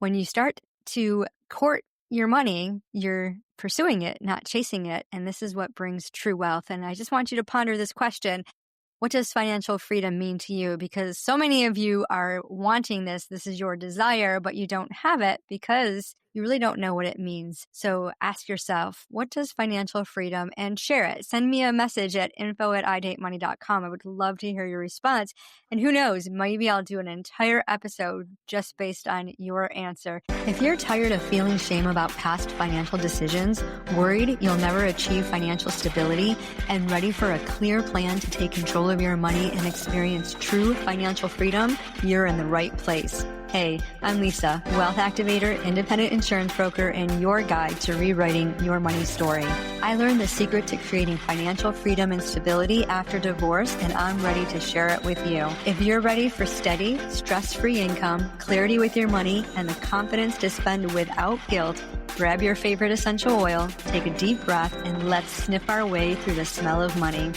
when you start to court your money, you're pursuing it, not chasing it. And this is what brings true wealth. And I just want you to ponder this question. What does financial freedom mean to you? Because so many of you are wanting this. This is your desire, but you don't have it because you really don't know what it means. So ask yourself, what does financial freedom, and share it. Send me a message at info@idatemoney.com. I would love to hear your response. And who knows, maybe I'll do an entire episode just based on your answer. If you're tired of feeling shame about past financial decisions, worried you'll never achieve financial stability, and ready for a clear plan to take control of your money and experience true financial freedom, you're in the right place. Hey, I'm Lisa, wealth activator, independent insurance broker, and your guide to rewriting your money story. I learned the secret to creating financial freedom and stability after divorce, and I'm ready to share it with you. If you're ready for steady, stress-free income, clarity with your money, and the confidence to spend without guilt, grab your favorite essential oil, take a deep breath, and let's sniff our way through the smell of money.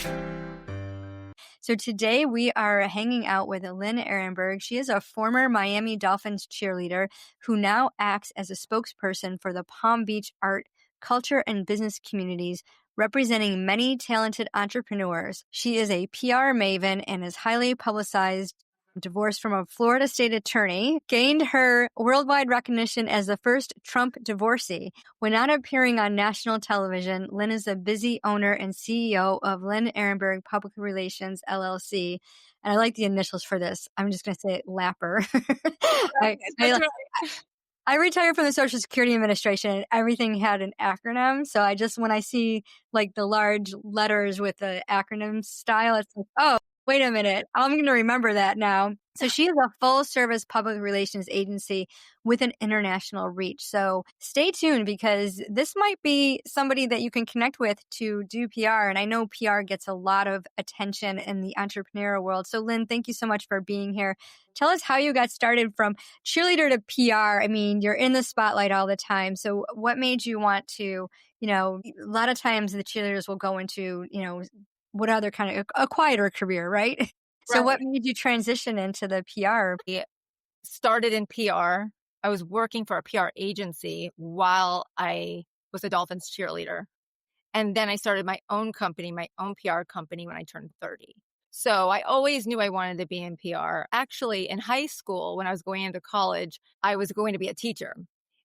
So today we are hanging out with Lynn Aronberg. She is a former Miami Dolphins cheerleader who now acts as a spokesperson for the Palm Beach art, culture, and business communities, representing many talented entrepreneurs. She is a PR maven and is highly publicized. Divorced from a Florida state attorney, gained her worldwide recognition as the first Trump divorcee. When not appearing on national television, Lynn is the busy owner and CEO of Lynn Aronberg Public Relations, LLC. And I like the initials for this. I'm just going to say LAPper. That's right. I retired from the Social Security Administration and everything had an acronym. So when I see like the large letters with the acronym style, it's like, oh, wait a minute. I'm going to remember that now. So she is a full service public relations agency with an international reach. So stay tuned because this might be somebody that you can connect with to do PR. And I know PR gets a lot of attention in the entrepreneurial world. So Lynn, thank you so much for being here. Tell us how you got started from cheerleader to PR. I mean, you're in the spotlight all the time. So what made you want to, a lot of times the cheerleaders will go into, what other kind of a quieter career, right? So what made you transition into the PR? I started in PR. I was working for a PR agency while I was a Dolphins cheerleader. And then I started my own company, my own PR company when I turned 30. So I always knew I wanted to be in PR. Actually, in high school, when I was going into college, I was going to be a teacher.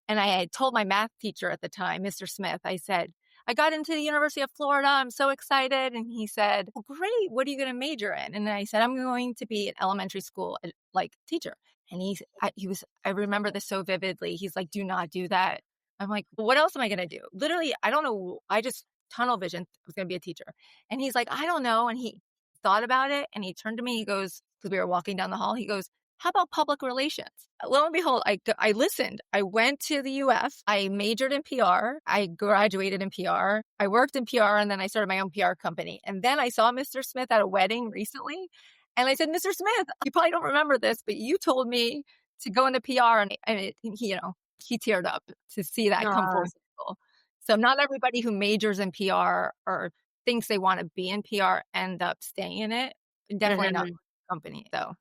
And I had told my math teacher at the time, Mr. Smith, I said, I got into the University of Florida. I'm so excited. And he said, well, great. What are you going to major in? And then I said, I'm going to be an elementary school teacher. And I remember this so vividly. He's like, do not do that. I'm like, well, what else am I going to do? Literally, I don't know. I just tunnel vision. I was going to be a teacher. And he's like, I don't know. And he thought about it and he turned to me. He goes, because we were walking down the hall, he goes, how about public relations? Lo and behold, I listened. I went to the UF. I majored in PR. I graduated in PR. I worked in PR and then I started my own PR company. And then I saw Mr. Smith at a wedding recently. And I said, Mr. Smith, you probably don't remember this, but you told me to go into PR. And he teared up to see that come full circle. So not everybody who majors in PR or thinks they want to be in PR end up staying in it. Definitely not the company, though.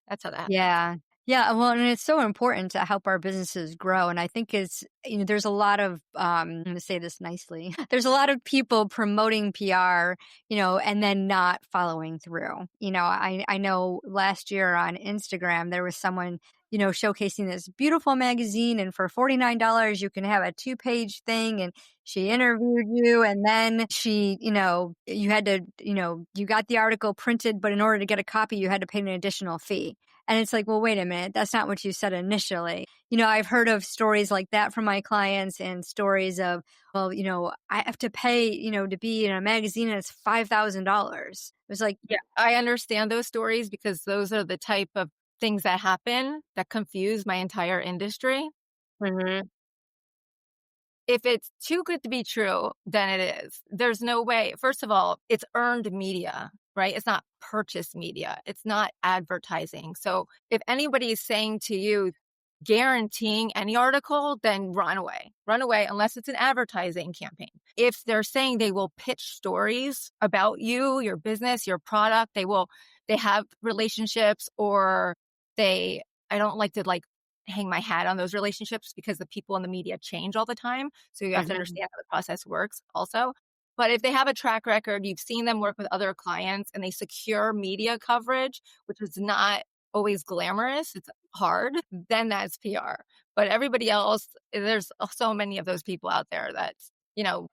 That's how that happens. Yeah. Yeah. Well, and it's so important to help our businesses grow. And I think it's, there's a lot of, I'm going to say this nicely. There's a lot of people promoting PR, and then not following through. I know last year on Instagram, there was someone, showcasing this beautiful magazine. And for $49, you can have a 2-page thing. And she interviewed you. And then she, you had to, you got the article printed, but in order to get a copy, you had to pay an additional fee. And it's like, well, wait a minute. That's not what you said initially. I've heard of stories like that from my clients and stories of, well, I have to pay, to be in a magazine and it's $5,000. It was like, yeah, I understand those stories because those are the type of things that happen that confuse my entire industry. Mm-hmm. If it's too good to be true, then it is. There's no way. First of all, it's earned media, right? It's not purchased media. It's not advertising. So if anybody is saying to you, guaranteeing any article, then run away. Run away unless it's an advertising campaign. If they're saying they will pitch stories about you, your business, your product, they have relationships or I don't like to hang my hat on those relationships because the people in the media change all the time. So you have to Mhm. understand how the process works also. But if they have a track record, you've seen them work with other clients and they secure media coverage, which is not always glamorous, it's hard, then that's PR. But everybody else, there's so many of those people out there that,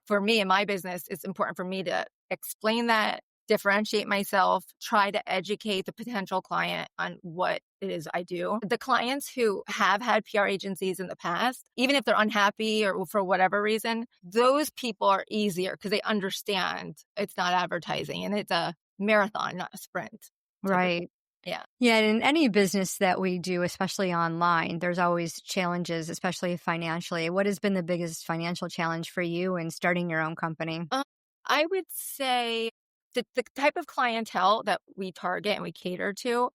for me in my business, it's important for me to explain that, differentiate myself, try to educate the potential client on what it is I do. The clients who have had PR agencies in the past, even if they're unhappy or for whatever reason, those people are easier because they understand it's not advertising and it's a marathon, not a sprint, typically. Right. Yeah. Yeah, in any business that we do, especially online, there's always challenges, especially financially. What has been the biggest financial challenge for you in starting your own company? Um, I would say the type of clientele that we target and we cater to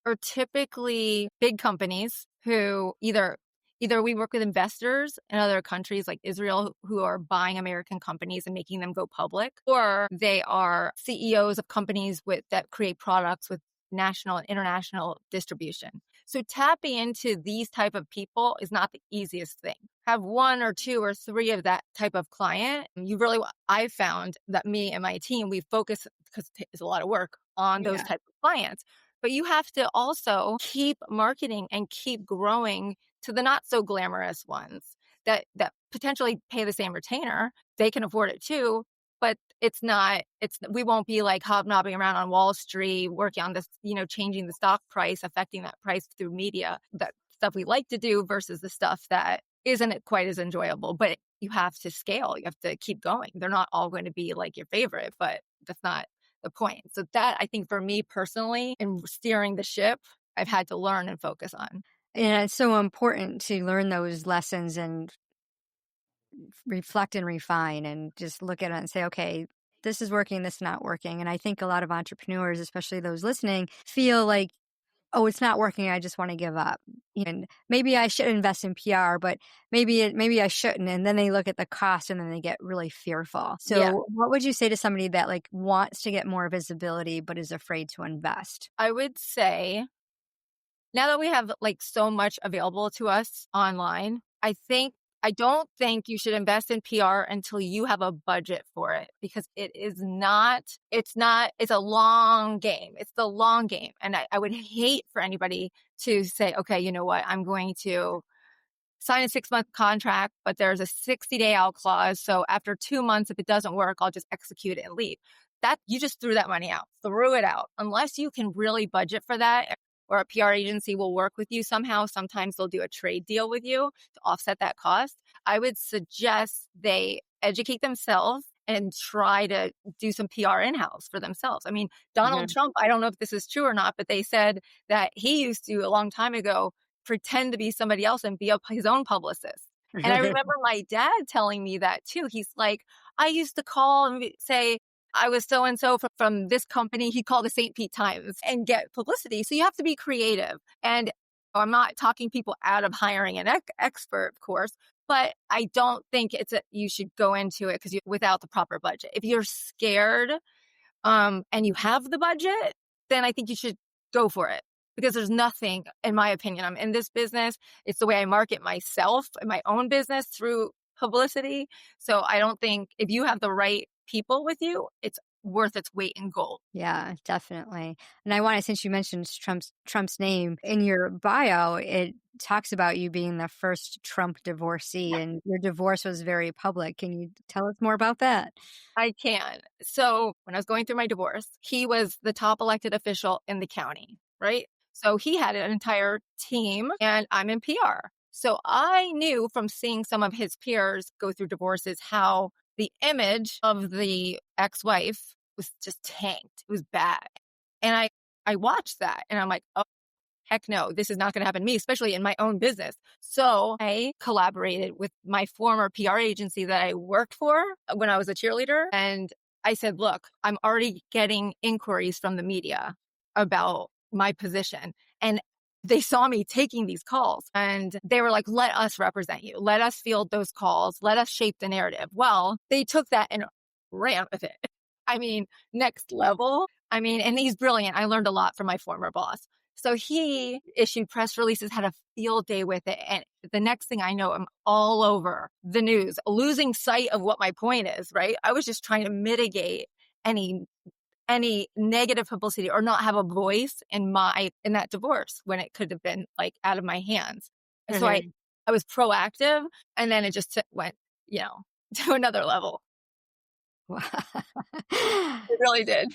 are typically big companies who either we work with investors in other countries like Israel who are buying American companies and making them go public, or they are CEOs of companies that create products with national and international distribution. So tapping into these type of people is not the easiest thing. Have one or two or three of that type of client. I've found that me and my team, we focus because it's a lot of work on those Yeah. type of clients. But you have to also keep marketing and keep growing to the not so glamorous ones that potentially pay the same retainer. They can afford it too, but we won't be like hobnobbing around on Wall Street, working on this, changing the stock price, affecting that price through media, that stuff we like to do versus the stuff that isn't quite as enjoyable. But you have to scale. You have to keep going. They're not all going to be like your favorite, but that's not the point. So that, I think, for me personally, in steering the ship, I've had to learn and focus on. And it's so important to learn those lessons and reflect and refine and just look at it and say, okay, this is working, this is not working. And I think a lot of entrepreneurs, especially those listening, feel like, oh, it's not working, I just want to give up. And maybe I should invest in PR, but maybe I shouldn't. And then they look at the cost and then they get really fearful. Yeah, So what would you say to somebody that like wants to get more visibility but is afraid to invest? I would say now that we have like so much available to us online, I don't think you should invest in PR until you have a budget for it because it's a long game. It's the long game. And I would hate for anybody to say, okay, you know what? I'm going to sign a 6-month contract, but there's a 60-day out clause. So after 2 months, if it doesn't work, I'll just execute it and leave. That you just threw that money out, threw it out. Unless you can really budget for that, or a PR agency will work with you somehow. Sometimes they'll do a trade deal with you to offset that cost. I would suggest they educate themselves and try to do some PR in-house for themselves. I mean, Donald Mhm. Trump, I don't know if this is true or not, but they said that he used to, a long time ago, pretend to be somebody else and be his own publicist. And I remember my dad telling me that too. He's like, I used to call and say, I was so-and-so from this company. He called the St. Pete Times and get publicity. So you have to be creative. And I'm not talking people out of hiring an expert, of course, but I don't think you should go into it without the proper budget. If you're scared, and you have the budget, then I think you should go for it. Because there's nothing, in my opinion, I'm in this business. It's the way I market myself and my own business through publicity. So I don't think if you have the right people with you, it's worth its weight in gold. Yeah, definitely. And I want to, since you mentioned Trump's name in your bio, it talks about you being the first Trump divorcee, and your divorce was very public. Can you tell us more about that? I can. So when I was going through my divorce, he was the top elected official in the county, right? So he had an entire team and I'm in PR. So I knew from seeing some of his peers go through divorces how the image of the ex-wife was just tanked. It was bad. And I watched that and I'm like, oh, heck no, this is not going to happen to me, especially in my own business. So I collaborated with my former PR agency that I worked for when I was a cheerleader. And I said, look, I'm already getting inquiries from the media about my position. And they saw me taking these calls and they were like, let us represent you. Let us field those calls. Let us shape the narrative. Well, they took that and ran with it. I mean, next level. I mean, and he's brilliant. I learned a lot from my former boss. So he issued press releases, had a field day with it. And the next thing I know, I'm all over the news, losing sight of what my point is, right? I was just trying to mitigate any negative publicity or not have a voice in that divorce when it could have been like out of my hands. And so Mhm. I was proactive, and then it just went, to another level. Wow. It really did.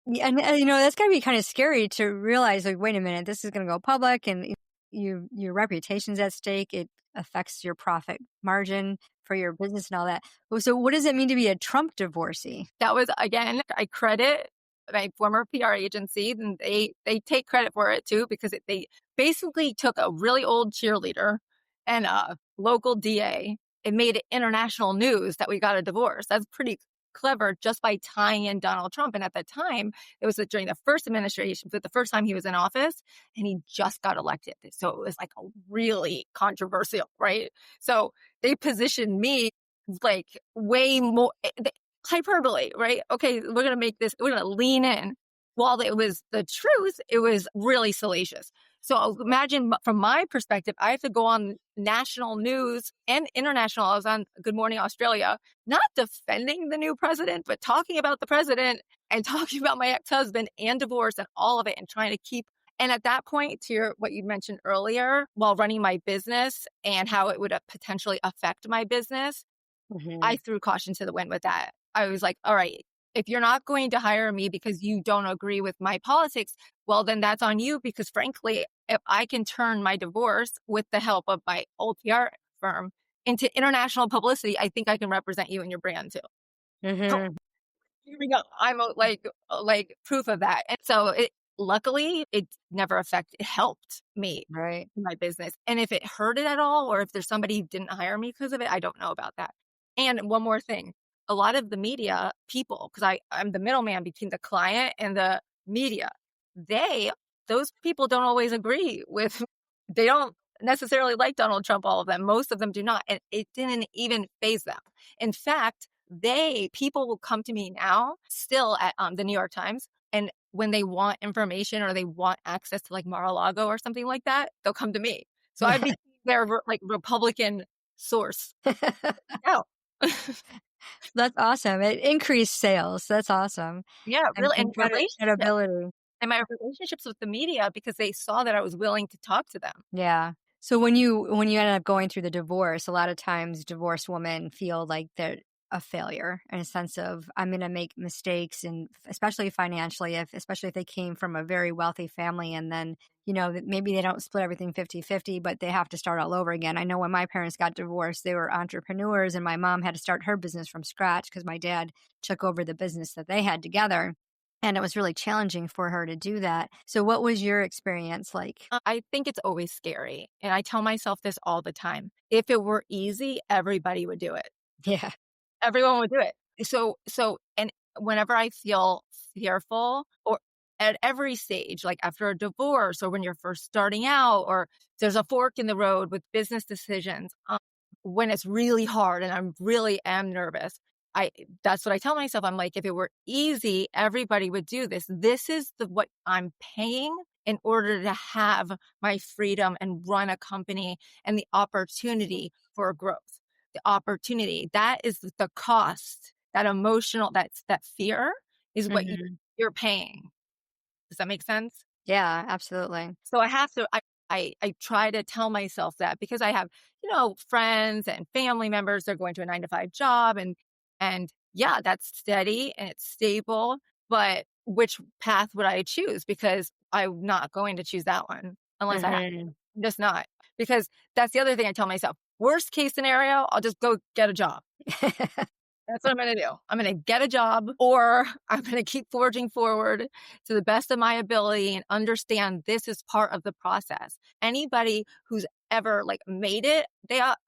Yeah, and that's gotta be kind of scary to realize, like, wait a minute, this is gonna go public, and your reputation's at stake. It affects your profit margin for your business and all that. So, what does it mean to be a Trump divorcee? That was, again, I credit my former PR agency, and they take credit for it too, because they basically took a really old cheerleader and a local DA and made it international news that we got a divorce. That's pretty clever, just by tying in Donald Trump. And at the time, it was during the first administration, but the first time he was in office, and he just got elected. So it was like a really controversial, right? So they positioned me like way more hyperbole, right? Okay, we're going to lean in. While it was the truth, it was really salacious. So imagine, from my perspective, I have to go on national news and international. I was on Good Morning Australia, not defending the new president, but talking about the president and talking about my ex-husband and divorce and all of it, and trying to keep. And at that point, to what you mentioned earlier, while running my business and how it would potentially affect my business, I Mhm. threw caution to the wind with that. I was like, all right, if you're not going to hire me because you don't agree with my politics, well, then that's on you. Because frankly, if I can turn my divorce with the help of my old PR firm into international publicity, I think I can represent you and your brand too. So Mhm. here we go. I'm like proof of that. And so luckily it never it helped me Right. in my business. And if it hurt it at all, or if there's somebody who didn't hire me because of it, I don't know about that. And one more thing, a lot of the media people, because I'm the middleman between the client and the media, those people don't always agree with, they don't necessarily like Donald Trump, all of them. Most of them do not. And it didn't even faze them. In fact, people will come to me now still at the New York Times. And when they want information or they want access to like Mar-a-Lago or something like that, they'll come to me. So I'd be their like Republican source. Oh, That's awesome. It increased sales. That's awesome. yeah, really. And And relationships credibility. and my relationships with the media, because they saw that I was willing to talk to them. Yeah. So when you ended up going through the divorce, a lot of times divorced women feel like they're a failure in a sense of, I'm going to make mistakes, and especially financially, especially if they came from a very wealthy family, and then, that maybe they don't split everything 50-50, but they have to start all over again. I know when my parents got divorced, they were entrepreneurs, and my mom had to start her business from scratch because my dad took over the business that they had together. And it was really challenging for her to do that. So what was your experience like? I think it's always scary. And I tell myself this all the time. If it were easy, everybody would do it. Yeah. Everyone would do it. And whenever I feel fearful, or at every stage, like after a divorce, or when you're first starting out, or there's a fork in the road with business decisions, when it's really hard and am nervous, that's what I tell myself. I'm like, if it were easy, everybody would do this. This is what I'm paying in order to have my freedom and run a company, and the opportunity for growth. The opportunity, that is the cost. That emotional, that fear is what Mhm. you're paying. Does that make sense? Yeah, absolutely. So I have to, I try to tell myself that, because I have, friends and family members, they're going to a 9 to 5 job, and yeah, that's steady and it's stable, but which path would I choose? Because I'm not going to choose that one unless I have to. Mhm. I'm just not, because that's the other thing I tell myself. Worst case scenario, I'll just go get a job. That's what I'm going to do. I'm going to get a job, or I'm going to keep forging forward to the best of my ability and understand this is part of the process. Anybody who's ever like made it,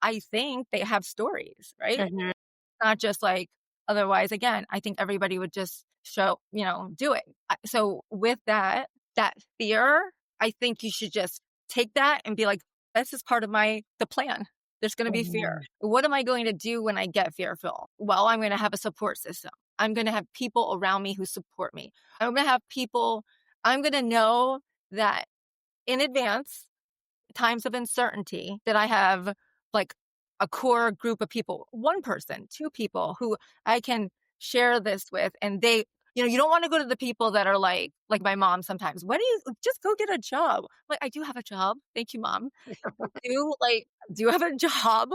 I think they have stories, right? Mhm. Not just like, otherwise, again, I think everybody would just do it. So with that fear, I think you should just take that and be like, this is part of the plan. There's going to be fear. Mhm. What am I going to do when I get fearful? Well, I'm going to have a support system. I'm going to have people around me who support me. I'm going to know that in advance, times of uncertainty, that I have like a core group of people, one person, two people who I can share this with. And they, you don't want to go to the people that are like my mom sometimes. What do you just go get a job? Like, I do have a job. Thank you, mom. Do have a job.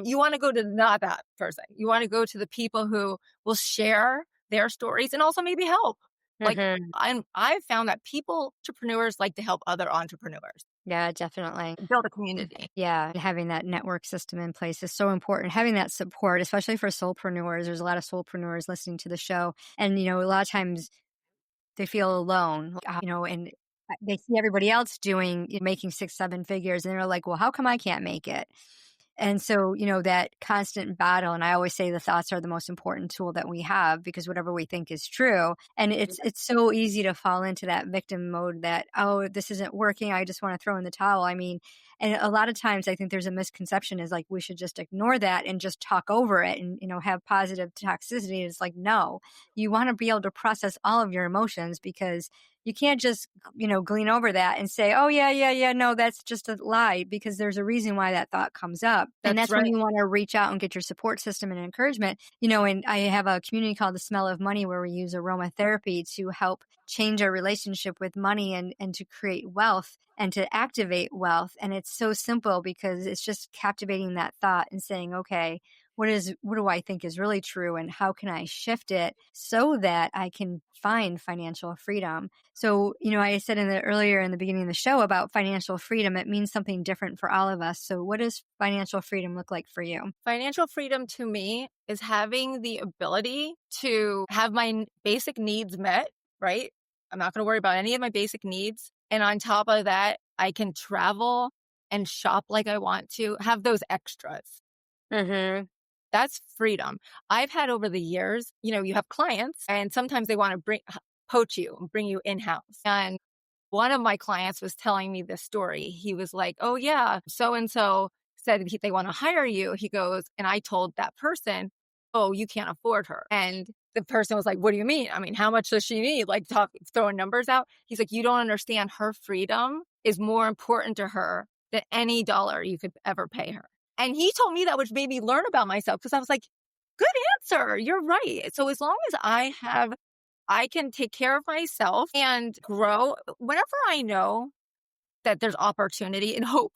You want to go to not that person. You want to go to the people who will share their stories and also maybe help. Like Mhm. I've found that entrepreneurs like to help other entrepreneurs Yeah, definitely. build a community. Yeah, having that network system in place is so important. Having that support, especially for soulpreneurs. There's a lot of soulpreneurs listening to the show, and a lot of times they feel alone, and they see everybody else making 6, 7 figures, and they're like, "Well, how come I can't make it?" And so, that constant battle, and I always say the thoughts are the most important tool that we have because whatever we think is true. And it's so easy to fall into that victim mode that, oh, this isn't working. I just want to throw in the towel. I mean, and a lot of times I think there's a misconception is like we should just ignore that and just talk over it and, have positive toxicity. It's like, no, you want to be able to process all of your emotions because you can't just, glean over that and say, oh, yeah, yeah, yeah, no, that's just a lie because there's a reason why that thought comes up. And That's that's when right. you want to reach out and get your support system and encouragement. And I have a community called The Smell of Money where we use aromatherapy to help change our relationship with money and to create wealth and to activate wealth. And it's so simple because it's just captivating that thought and saying, okay, what do I think is really true and how can I shift it so that I can find financial freedom? So, I said earlier in the beginning of the show about financial freedom, it means something different for all of us. So what does financial freedom look like for you? Financial freedom to me is having the ability to have my basic needs met, right? I'm not going to worry about any of my basic needs. And on top of that, I can travel and shop like I want to, have those extras. Mm-hmm. That's freedom. I've had over the years, you have clients and sometimes they want to poach you and bring you in-house. And one of my clients was telling me this story. He was like, oh yeah, so-and-so said they want to hire you. He goes, and I told that person, oh, you can't afford her. And the person was like, what do you mean? I mean, how much does she need? Like throwing numbers out. He's like, you don't understand. Her freedom is more important to her than any dollar you could ever pay her. And he told me that, which made me learn about myself because I was like, good answer. You're right. So as long as I can take care of myself and grow whenever I know that there's opportunity and hope.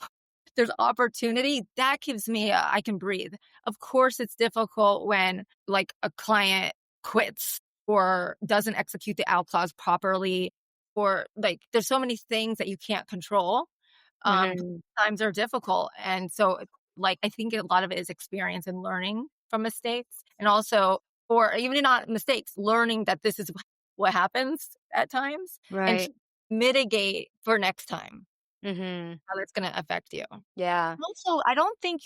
There's opportunity that gives me I can breathe. Of course, it's difficult when like a client quits or doesn't execute the out clause properly, or like there's so many things that you can't control. Mm-hmm. Times are difficult. And so like, I think a lot of it is experience and learning from mistakes and also, or even not mistakes, learning that this is what happens at times and Right. mitigate for next time Mm-hmm. how that's going to affect you. Yeah. Also, I think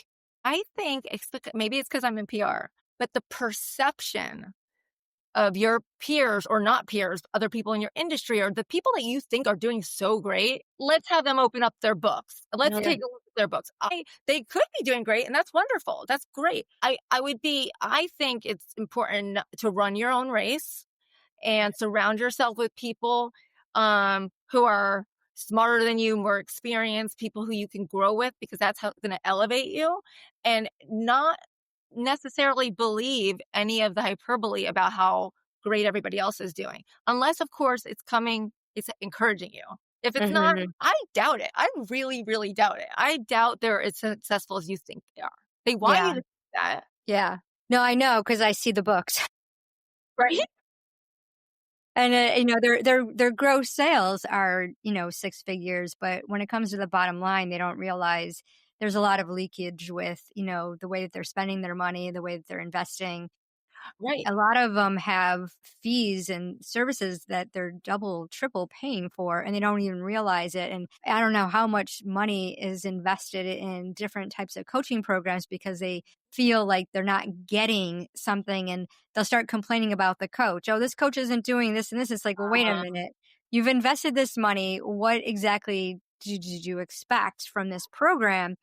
maybe it's because I'm in PR, but the perception of your peers or not peers, other people in your industry or the people that you think are doing so great, let's have them open up their books. Let's Yeah. take a look at their books. They could be doing great and that's wonderful. That's great. I think it's important to run your own race and surround yourself with people who are smarter than you, more experienced, people who you can grow with because that's how it's going to elevate you, and not necessarily believe any of the hyperbole about how great everybody else is doing. Unless, of course, it's encouraging you. If it's not, Mm-hmm. I doubt it. I really, really doubt it. I doubt they're as successful as you think they are. They want you Yeah. to think that, Yeah. No, I know because I see the books. right? And their gross sales are 6 figures, but when it comes to the bottom line, they don't realize there's a lot of leakage with the way that they're spending their money, the way that they're investing. Right. A lot of them have fees and services that they're double, triple paying for, and they don't even realize it. And I don't know how much money is invested in different types of coaching programs because they feel like they're not getting something and they'll start complaining about the coach. Oh, this coach isn't doing this and this. It's like, well, wait a minute. You've invested this money. What exactly did you expect from this program?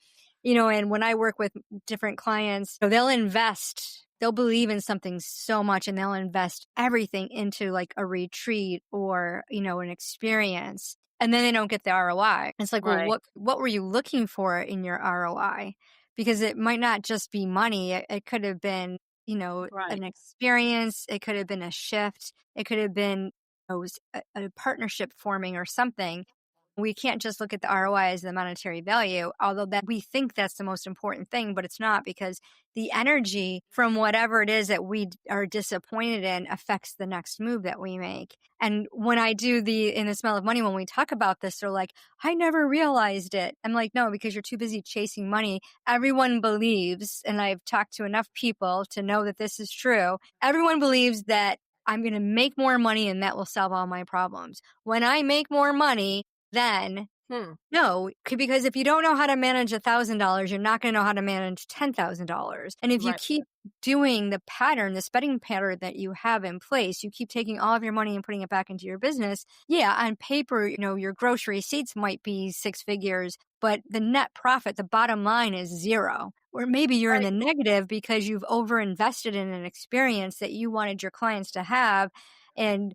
And when I work with different clients, so they'll believe in something so much and they'll invest everything into like a retreat or, an experience. and then they don't get the ROI. It's like, well, Right. what were you looking for in your ROI? Because it might not just be money. It could have been, Right. an experience. It could have been a shift. It could have been a partnership forming or something. We can't just look at the ROI as the monetary value, although that we think that's the most important thing, but it's not, because the energy from whatever it is that we are disappointed in affects the next move that we make. And when I do in the Smell of Money, when we talk about this, they're like, I never realized it. I'm like, no, because you're too busy chasing money. Everyone believes, and I've talked to enough people to know that this is true. Everyone believes that I'm going to make more money and that will solve all my problems. When I make more money, then Hmm. no, because if you don't know how to manage $1,000, you're not going to know how to manage $10,000. And if you Right. keep doing the spending pattern that you have in place, you keep taking all of your money and putting it back into your business. Yeah, on paper, your gross receipts might be six figures, but the net profit, the bottom line is zero. Or maybe you're in Right. the negative because you've overinvested in an experience that you wanted your clients to have. And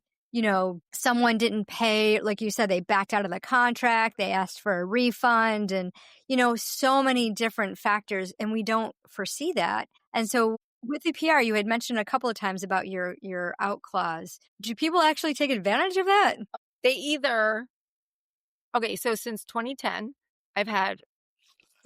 someone didn't pay, like you said, they backed out of the contract, they asked for a refund, and, so many different factors, and we don't foresee that. And so with the PR, you had mentioned a couple of times about your out clause. Do people actually take advantage of that? They either, okay, so since 2010, I've had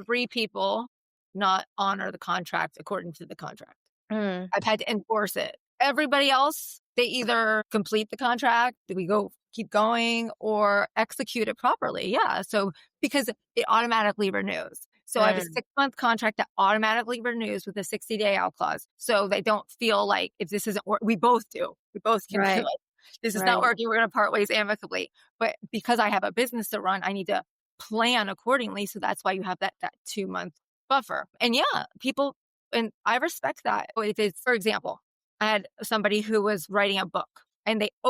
3 people not honor the contract according to the contract. Mm, I've had to enforce it. Everybody else, they either complete the contract, do we keep going, or execute it properly. Yeah. So because it automatically renews. So I have a mm, 6-month contract that automatically renews with a 60-day out clause. So they don't feel like if this isn't we both do. We both can feel right, like this is not right, working. We're going to part ways amicably. But because I have a business to run, I need to plan accordingly. So that's why you have that 2-month buffer. And yeah, people, and I respect that. If it's, for example, I had somebody who was writing a book and they they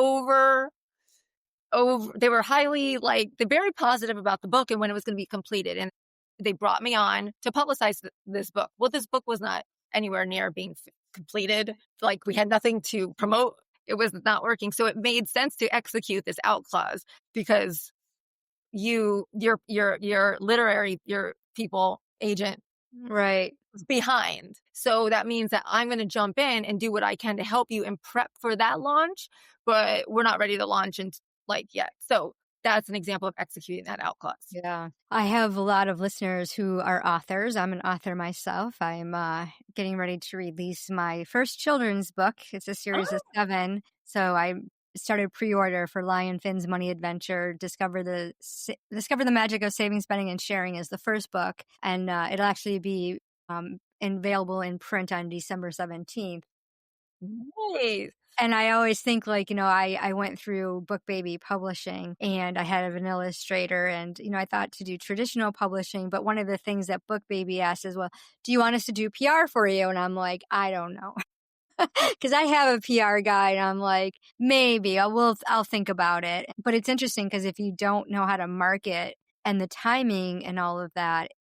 were highly they're very positive about the book and when it was going to be completed. And they brought me on to publicize this book. Well, this book was not anywhere near being completed. Like we had nothing to promote. It was not working. So it made sense to execute this out clause because your literary, your people agent right. behind. So that means that I'm going to jump in and do what I can to help you and prep for that launch, but we're not ready to launch yet. So that's an example of executing that out clause. Yeah. I have a lot of listeners who are authors. I'm an author myself. I'm getting ready to release my first children's book. It's a series of Oh, 7. So I started pre-order for Lion Finn's Money Adventure. Discover the Magic of Saving, Spending, and Sharing is the first book. And it'll actually be available in print on December 17th. nice. And I always think I went through Book Baby Publishing and I had an illustrator and, I thought to do traditional publishing. But one of the things that Book Baby asked is, well, do you want us to do PR for you? And I'm like, I don't know. Because I have a PR guy and I'm like, maybe I'll think about it. But it's interesting because if you don't know how to market and the timing and all of that,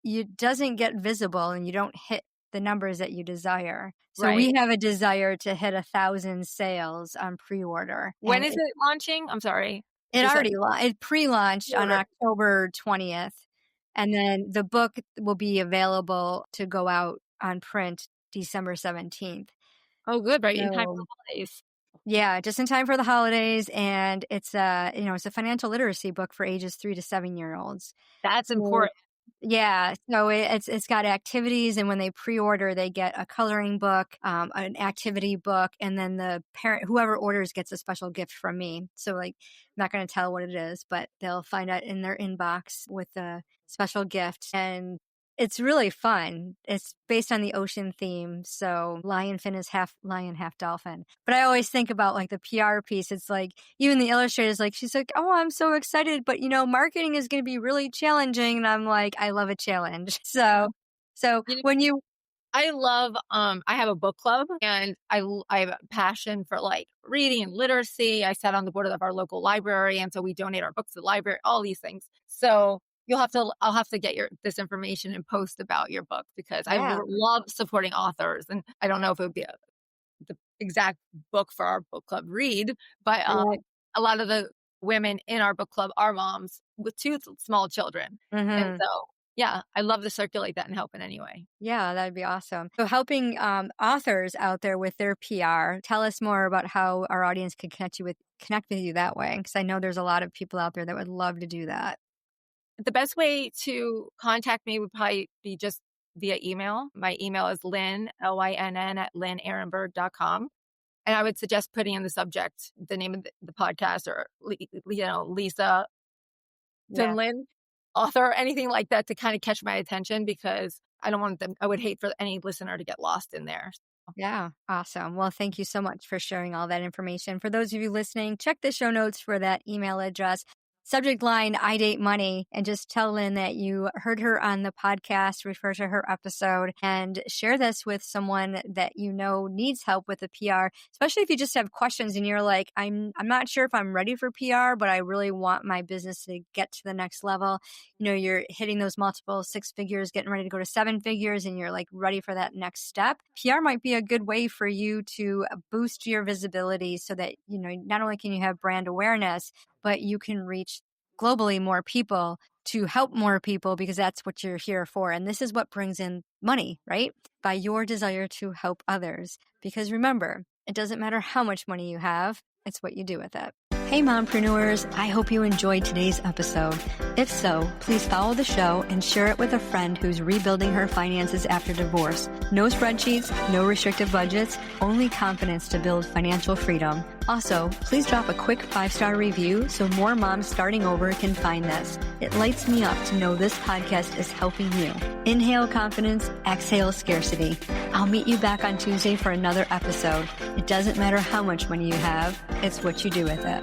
it doesn't get visible and you don't hit the numbers that you desire. So Right. we have a desire to hit 1,000 sales on pre-order. When And is it launching? I'm sorry. it pre-launched on Pre-order. October 20th. And then the book will be available to go out on print December 17th. Oh, good. Right. In time for So the holidays. yeah, just in time for the holidays. And it's it's a financial literacy book for ages 3 to 7-year-olds. That's So important. yeah, so it's got activities, and when they pre-order, they get a coloring book, an activity book, and then the parent, whoever orders, gets a special gift from me. So I'm not going to tell what it is, but they'll find out in their inbox with a special gift, and it's really fun. It's based on the ocean theme, so Lionfin is half lion, half dolphin. But I always think about the PR piece. It's like even the illustrator's like, she's like, oh, I'm so excited, but marketing is going to be really challenging. And I'm like, I love a challenge. So You know, when you, I love, I have a book club and I have a passion for reading and literacy. I sat on the board of our local library. And so we donate our books to the library, all these things. So I'll have to get this information and post about your book because I yeah, love supporting authors. And I don't know if it would be the exact book for our book club read, but right. a lot of the women in our book club are moms with two small children. And so, yeah, I love to circulate that and help in any way. Yeah, that'd be awesome. So helping authors out there with their PR, tell us more about how our audience could connect with you that way. Because I know there's a lot of people out there that would love to do that. The best way to contact me would probably be just via email. My email is Lynn, Lynn at LynnAronberg.com. And I would suggest putting in the subject the name of the podcast, or, Lisa Finland, author, or anything like that to kind of catch my attention, because I would hate for any listener to get lost in there. Yeah, awesome. Well, thank you so much for sharing all that information. For those of you listening, check the show notes for that email address. Subject line, I date money, and just tell Lynn that you heard her on the podcast, refer to her episode, and share this with someone that you know needs help with the PR, especially if you just have questions and you're like, I'm not sure if I'm ready for PR, but I really want my business to get to the next level. You know, you're hitting those multiple 6 figures, getting ready to go to 7 figures, and you're like ready for that next step. PR might be a good way for you to boost your visibility so that, you know, not only can you have brand awareness, but you can reach globally more people to help more people, because that's what you're here for. And this is what brings in money, right? By your desire to help others. Because remember, it doesn't matter how much money you have, it's what you do with it. Hey, mompreneurs, I hope you enjoyed today's episode. If so, please follow the show and share it with a friend who's rebuilding her finances after divorce. No spreadsheets, no restrictive budgets, only confidence to build financial freedom. Also, please drop a quick 5-star review so more moms starting over can find this. It lights me up to know this podcast is helping you. Inhale confidence, exhale scarcity. I'll meet you back on Tuesday for another episode. It doesn't matter how much money you have, it's what you do with it.